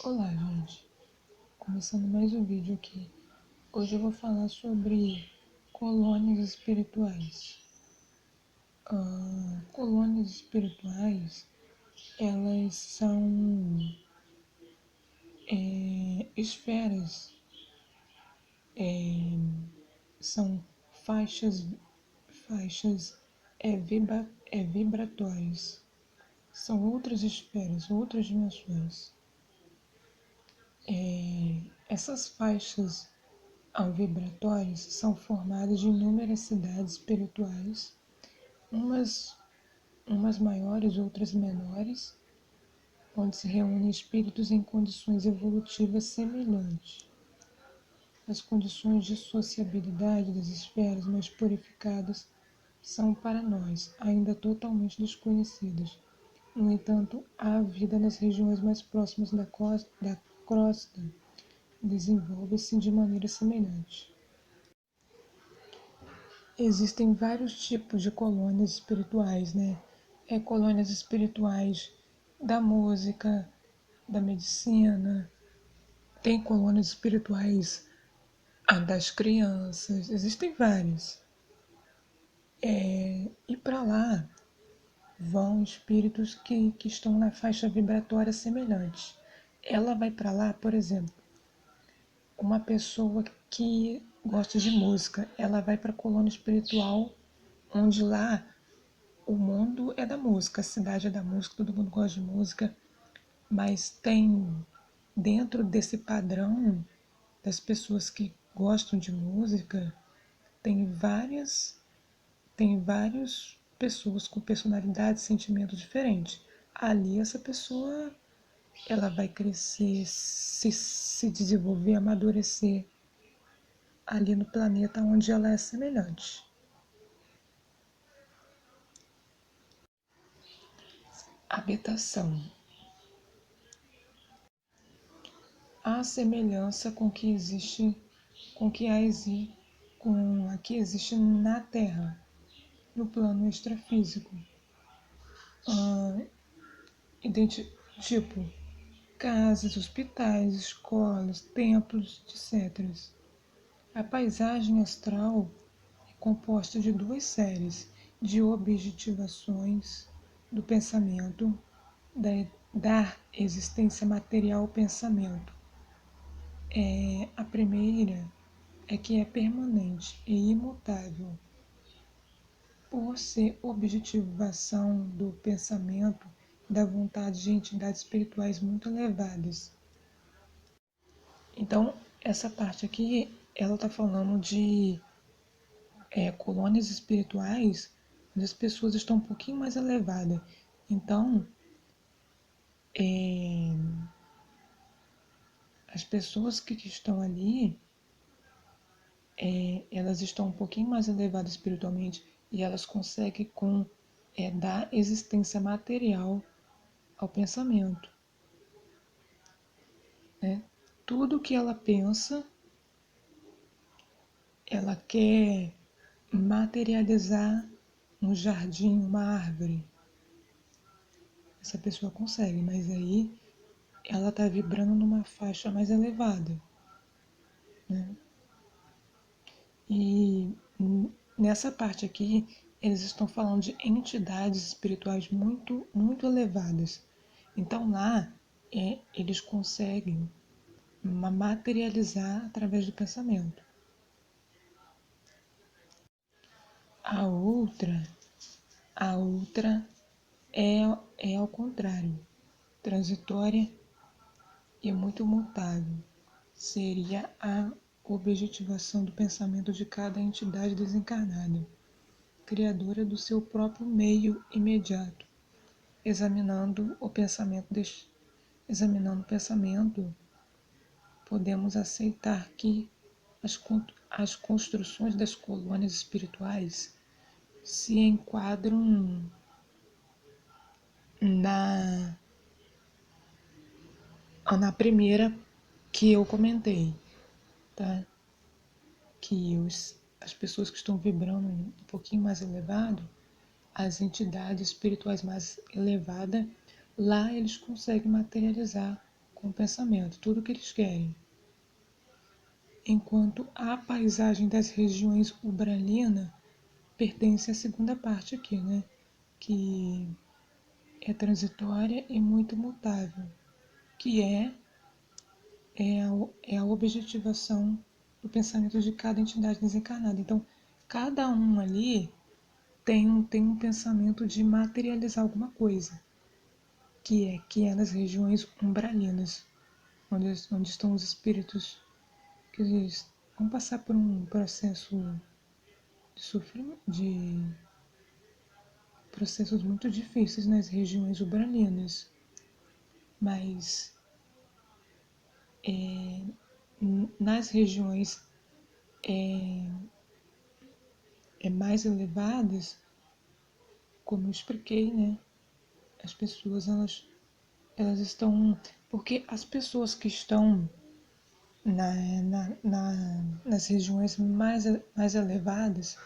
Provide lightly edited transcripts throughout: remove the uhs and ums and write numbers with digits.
Olá, gente. Começando mais um vídeo aqui. Hoje eu vou falar sobre colônias espirituais. Colônias espirituais, elas são esferas, são faixas vibratórias. São outras esferas, outras dimensões. Essas faixas vibratórias são formadas de inúmeras cidades espirituais, umas maiores, outras menores, onde se reúnem espíritos em condições evolutivas semelhantes. As condições de sociabilidade das esferas mais purificadas são para nós ainda totalmente desconhecidas. No entanto, a vida nas regiões mais próximas da crosta desenvolve-se de maneira semelhante. Existem vários tipos de colônias espirituais, né? Colônias espirituais da música, da medicina, tem colônias espirituais das crianças, existem várias. E para lá vão espíritos que estão na faixa vibratória semelhante. Ela vai para lá, por exemplo, uma pessoa que gosta de música, ela vai para a colônia espiritual, onde lá o mundo é da música, a cidade é da música, todo mundo gosta de música, mas tem dentro desse padrão das pessoas que gostam de música, tem várias pessoas com personalidades, sentimentos diferentes. Ali essa pessoa ela vai crescer, se desenvolver, amadurecer ali no planeta onde ela é semelhante. Habitação. A semelhança com a que existe na Terra, no plano extrafísico. Tipo, casas, hospitais, escolas, templos, etc. A paisagem astral é composta de duas séries de objetivações do pensamento, da existência material ao pensamento. A primeira é que é permanente e imutável, por ser objetivação do pensamento e da vontade de entidades espirituais muito elevadas. Então, essa parte aqui, ela está falando de colônias espirituais, onde as pessoas estão um pouquinho mais elevadas. Então, as pessoas que estão ali, elas estão um pouquinho mais elevadas espiritualmente e elas conseguem dar existência material ao pensamento. Né? Tudo que ela pensa, ela quer materializar um jardim, uma árvore. Essa pessoa consegue, mas aí ela está vibrando numa faixa mais elevada. Né? E nessa parte aqui, eles estão falando de entidades espirituais muito, muito elevadas. Então lá, eles conseguem materializar através do pensamento. A outra, a outra é ao contrário, transitória e muito mutável. Seria a objetivação do pensamento de cada entidade desencarnada, criadora do seu próprio meio imediato. Examinando o pensamento, podemos aceitar que as construções das colônias espirituais se enquadram na primeira que eu comentei, tá? Que as pessoas que estão vibrando um pouquinho mais elevado, as entidades espirituais mais elevadas, lá eles conseguem materializar com o pensamento, tudo que eles querem. Enquanto a paisagem das regiões ubralina pertence à segunda parte aqui, né? Que é transitória e muito mutável, que é a objetivação do pensamento de cada entidade desencarnada. Então, cada um ali tem um pensamento de materializar alguma coisa, que é nas regiões umbralinas, onde estão os espíritos que vão passar por um processo de sofrimento, de processos muito difíceis nas regiões umbralinas, mas nas regiões mais elevadas, como eu expliquei, né? As pessoas elas estão, porque as pessoas que estão nas regiões mais elevadas,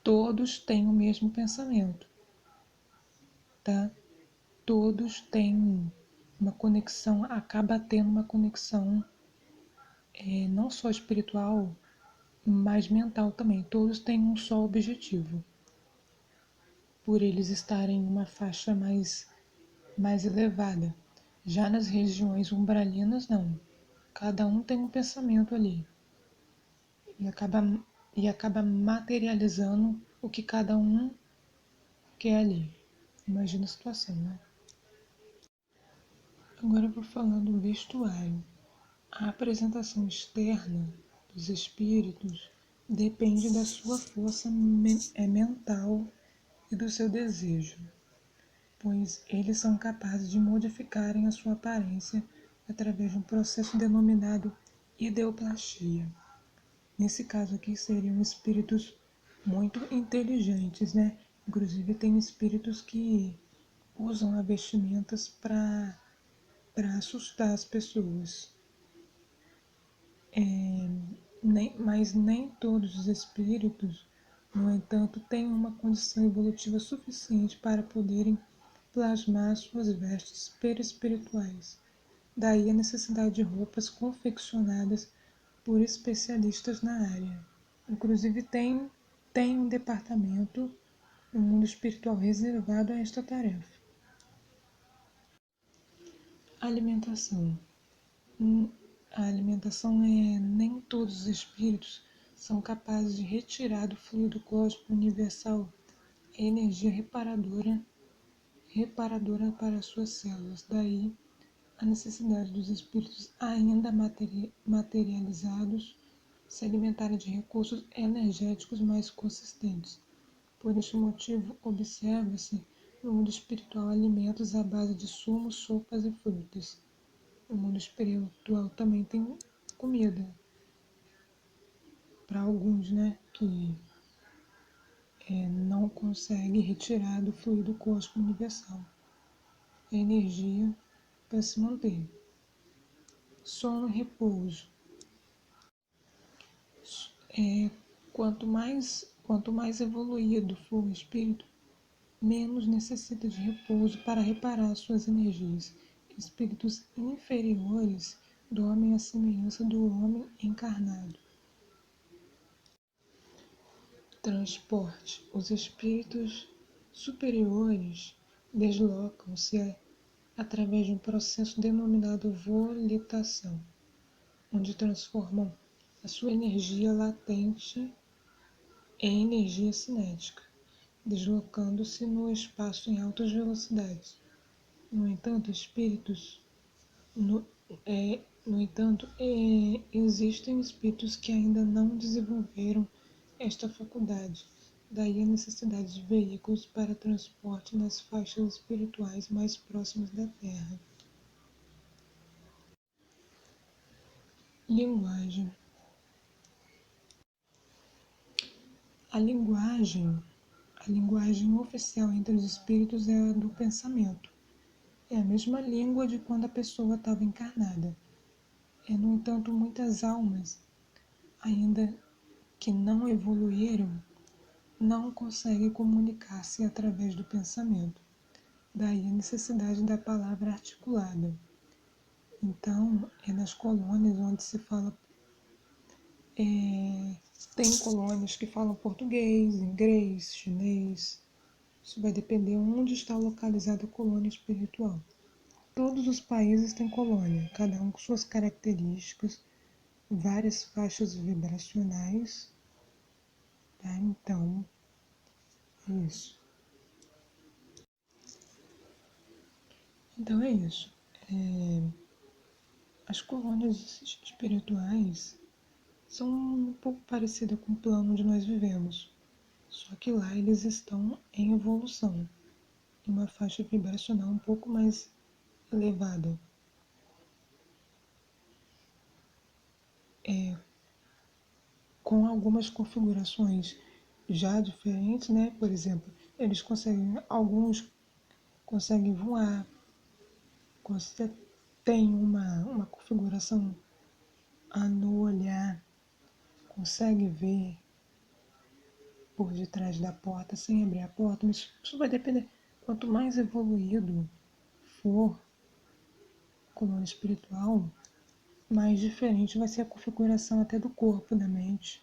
todos têm o mesmo pensamento, tá? Todos têm uma conexão, acaba tendo uma conexão não só espiritual, mas mental também. Todos têm um só objetivo, por eles estarem em uma faixa mais elevada. Já nas regiões umbralinas, não. Cada um tem um pensamento ali e acaba materializando o que cada um quer ali. Imagina a situação, né? Agora eu vou falar do vestuário. A apresentação externa dos espíritos depende da sua força mental e do seu desejo, pois eles são capazes de modificarem a sua aparência através de um processo denominado ideoplastia. Nesse caso aqui seriam espíritos muito inteligentes, né? Inclusive tem espíritos que usam as vestimentas para assustar as pessoas. Mas nem todos os espíritos, no entanto, têm uma condição evolutiva suficiente para poderem plasmar suas vestes perispirituais. Daí a necessidade de roupas confeccionadas por especialistas na área. Inclusive tem um departamento no mundo espiritual reservado a esta tarefa. Alimentação. A alimentação nem todos os espíritos são capazes de retirar do fluido cósmico universal a energia reparadora para suas células. Daí a necessidade dos espíritos ainda materializados se alimentarem de recursos energéticos mais consistentes. Por este motivo, observa-se no mundo espiritual alimentos à base de sumos, sopas e frutas. No mundo espiritual também tem comida, para alguns, né, que não conseguem retirar do fluido cósmico universal a energia para se manter. Sono e repouso. Quanto mais evoluído for o espírito, menos necessita de repouso para reparar suas energias. Espíritos inferiores dormem à semelhança do homem encarnado. Transporte. Os espíritos superiores deslocam-se através de um processo denominado volitação, onde transformam a sua energia latente em energia cinética, deslocando-se no espaço em altas velocidades. No entanto, no, existem espíritos que ainda não desenvolveram esta faculdade. Daí a necessidade de veículos para transporte nas faixas espirituais mais próximas da Terra. Linguagem. A linguagem oficial entre os espíritos é a do pensamento. É a mesma língua de quando a pessoa estava encarnada. No entanto, muitas almas, ainda que não evoluíram, não conseguem comunicar-se através do pensamento. Daí a necessidade da palavra articulada. Então, é nas colônias onde se fala. Tem colônias que falam português, inglês, chinês. Isso vai depender onde está localizada a colônia espiritual. Todos os países têm colônia, cada um com suas características, várias faixas vibracionais, tá? Então, é isso. Então é isso. As colônias espirituais são um pouco parecidas com o plano onde nós vivemos, só que lá eles estão em evolução, em uma faixa vibracional um pouco mais elevada, com algumas configurações já diferentes, né? Por exemplo, alguns conseguem voar, você tem uma configuração no olhar, consegue ver por detrás da porta sem abrir a porta, mas isso vai depender. Quanto mais evoluído for a colônia espiritual, mais diferente vai ser a configuração até do corpo, da mente.